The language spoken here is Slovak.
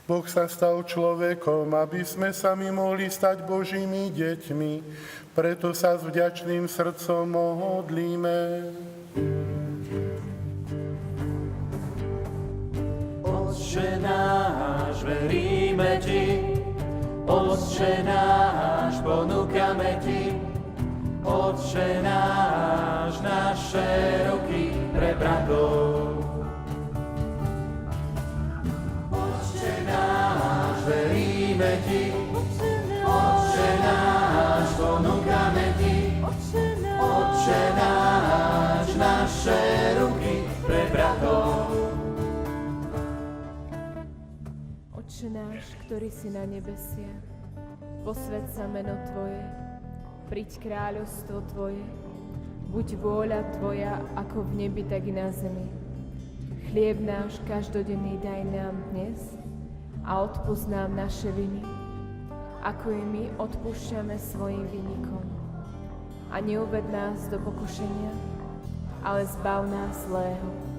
Boh sa stal človekom, aby sme sami mohli stať Božími deťmi. Preto sa s vďačným srdcom modlíme. Otče náš, veríme Ti. Otče náš, ponúkame Ti. Otče náš, naše ruky pre bratov. Otče náš, veríme Ti. Otče náš, ponúkame Ti. Otče náš, naše ruky pre bratov. Otče náš, ktorý si na nebesiach, posväť sa meno Tvoje, príď kráľovstvo Tvoje, buď vôľa Tvoja, ako v nebi, tak i na zemi. Chlieb náš každodenný daj nám dnes a odpusť nám naše viny, ako i my odpúšťame svojim vinníkom. A neuved nás do pokušenia, ale zbav nás zlého.